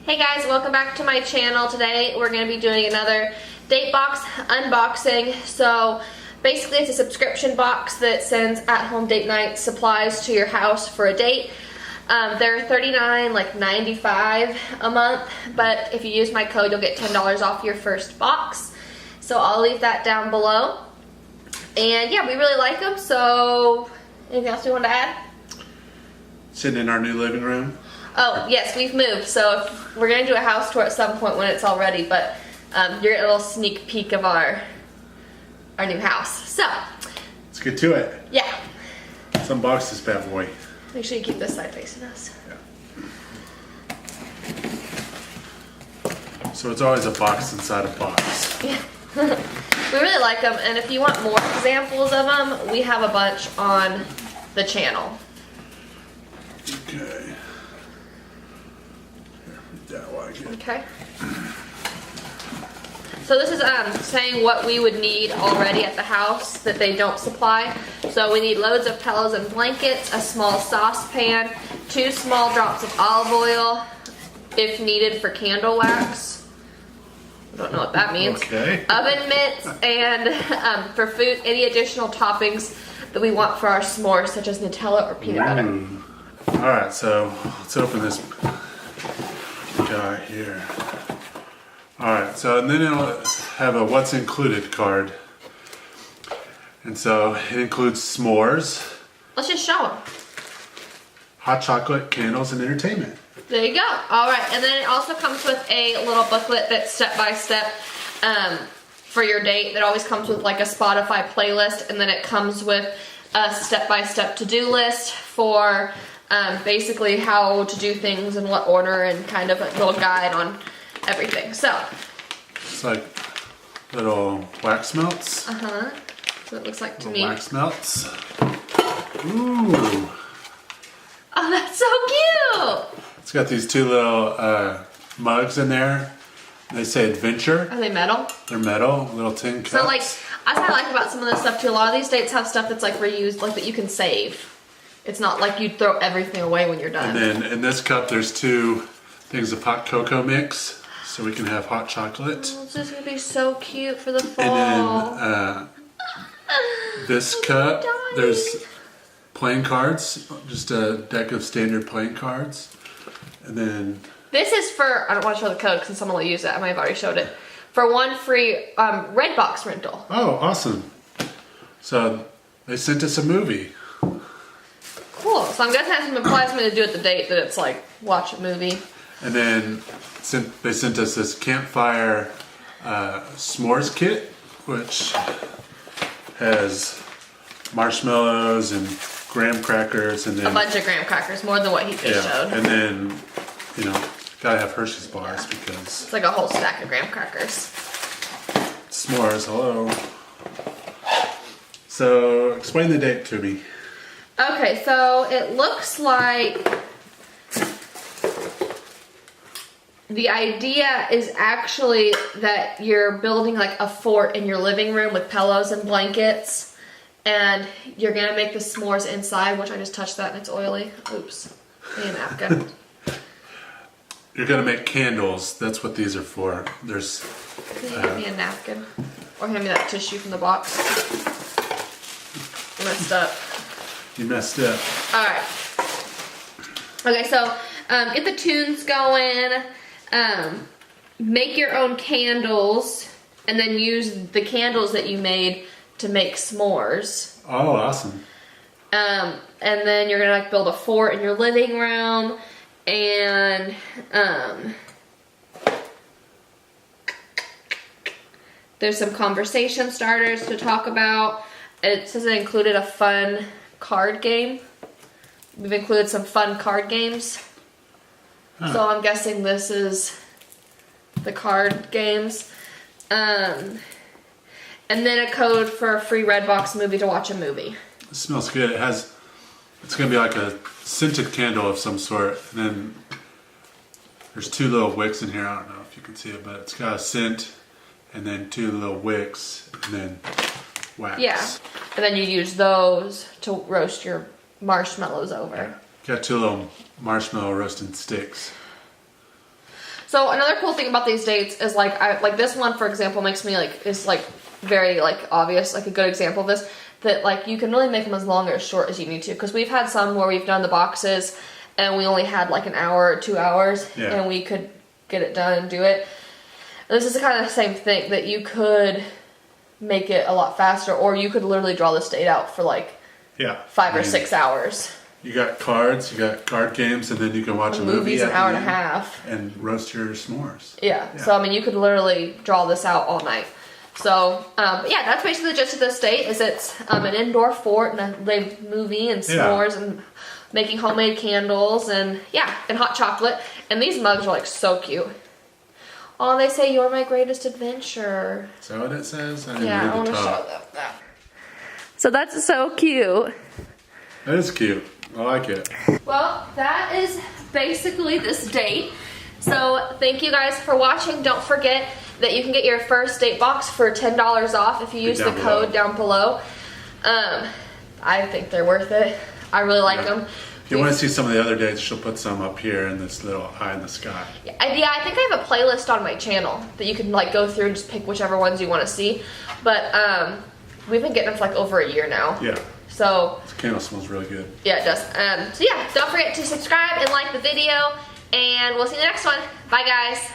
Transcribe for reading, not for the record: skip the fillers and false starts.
Hey guys, welcome back to my channel. Today we're going to be doing another Datebox unboxing. So basically it's a subscription box that sends at-home date night supplies to your house for a date. They're $39.95 a month, but if you use my code you'll get $10 off your first box. So I'll leave that down below. And yeah, we really like them, so anything else you want to add? Sitting in our new living room. Oh, yes, we've moved, so we're going to do a house tour at some point when it's all ready, but you're getting a little sneak peek of our new house. So, let's get to it. Yeah. Let's unbox this bad boy. Make sure you keep this side facing us. Yeah. So it's always a box inside a box. Yeah. We really like them, and if you want more examples of them, we have a bunch on the channel. Okay. Okay. So this is saying what we would need already at the house that they don't supply. So we need loads of pillows and blankets, a small saucepan, 2 small drops of olive oil, if needed for candle wax. I don't know what that means. Okay. Oven mitts, and for food, any additional toppings that we want for our s'mores, such as Nutella or peanut butter. Alright, so let's open this guy here. Alright, so and then it'll have a what's included card. And so it includes s'mores. Let's just show them. Hot chocolate, candles, and entertainment. There you go. Alright, and then it also comes with a little booklet that's step-by-step for your date. That always comes with like a Spotify playlist, and then it comes with a step-by-step to-do list for basically how to do things in what order, and kind of a little guide on everything. So it's like little wax melts. So it looks like to little me. Wax melts. Ooh. Oh, that's so cute. It's got these 2 little mugs in there. They say adventure. Are they metal? They're metal, little tin cups. So like, that's what I like about some of this stuff too. A lot of these dates have stuff that's like reused, like that you can save. It's not like you throw everything away when you're done. And then in this cup there's 2 things of hot cocoa mix, so we can have hot chocolate. Oh, this is gonna be so cute for the fall. And then this cup, there's playing cards, just a deck of standard playing cards. And then this is for, I don't want to show the code because someone will use it. I might have already showed it. For 1 free Redbox rental. oh, awesome. So they sent us a movie. Cool. So I'm guessing that's what implies me to do at the date, that it's like watch a movie. And then they sent us this campfire s'mores kit, which has marshmallows and graham crackers, and then A bunch of graham crackers, more than what he just showed. And then, you know, gotta have Hershey's bars because It's like a whole stack of graham crackers. s'mores. Hello. So explain the date to me. Okay, so it looks like the idea is actually that you're building like a fort in your living room with pillows and blankets, and you're gonna make the s'mores inside, which I just touched that and it's oily. Oops. Need a napkin. You're gonna make candles. That's what these are for. There's. Can you hand me a napkin? Or hand me that tissue from the box? I messed up. You messed up. Alright. Okay, so get the tunes going. Make your own candles, and then use the candles that you made to make s'mores. Oh, awesome. And then you're gonna like build a fort in your living room, and there's some conversation starters to talk about. It says it included a fun card game. We've included some fun card games. So I'm guessing this is the card games. And then a code for a free Redbox movie to watch a movie. It smells good. It's gonna be like a scented candle of some sort. And then there's 2 little wicks in here. I don't know if you can see it, but it's got a scent, and then 2 little wicks, and then wax. Yeah. And then you use those to roast your marshmallows over. Got 2 little marshmallow roasting sticks. So another cool thing about these dates is like this one, for example, makes me like, it's like very like obvious, like a good example of this, that like you can really make them as long or as short as you need to. Because we've had some where we've done the boxes and we only had like an hour or 2 hours and we could get it done and do it. And this is kind of the same thing, that you could make it a lot faster, or you could literally draw this date out for like 5 or 6 hours. You got cards, you got card games, and then you can watch a movie. Movies an hour and a half. And roast your s'mores. Yeah. So I mean, you could literally draw this out all night. So but yeah, that's basically the gist of this date. Is it's an indoor fort and a movie and s'mores and making homemade candles and and hot chocolate. And these mugs are like so cute. Oh, they say you're my greatest adventure. Is that what it says? I want to show them that. So that's so cute. That is cute. I like it. Well, that is basically this date. So thank you guys for watching. Don't forget that you can get your first date box for $10 off if you use the code down below. I think they're worth it. I really like them. If you want to see some of the other dates, she'll put some up here in this little eye in the sky. Yeah, I think I have a playlist on my channel that you can like go through and just pick whichever ones you want to see. But we've been getting them for like over a year now. Yeah. So this candle smells really good. Yeah, it does. So yeah, don't forget to subscribe and like the video, and we'll see you in the next one. Bye, guys.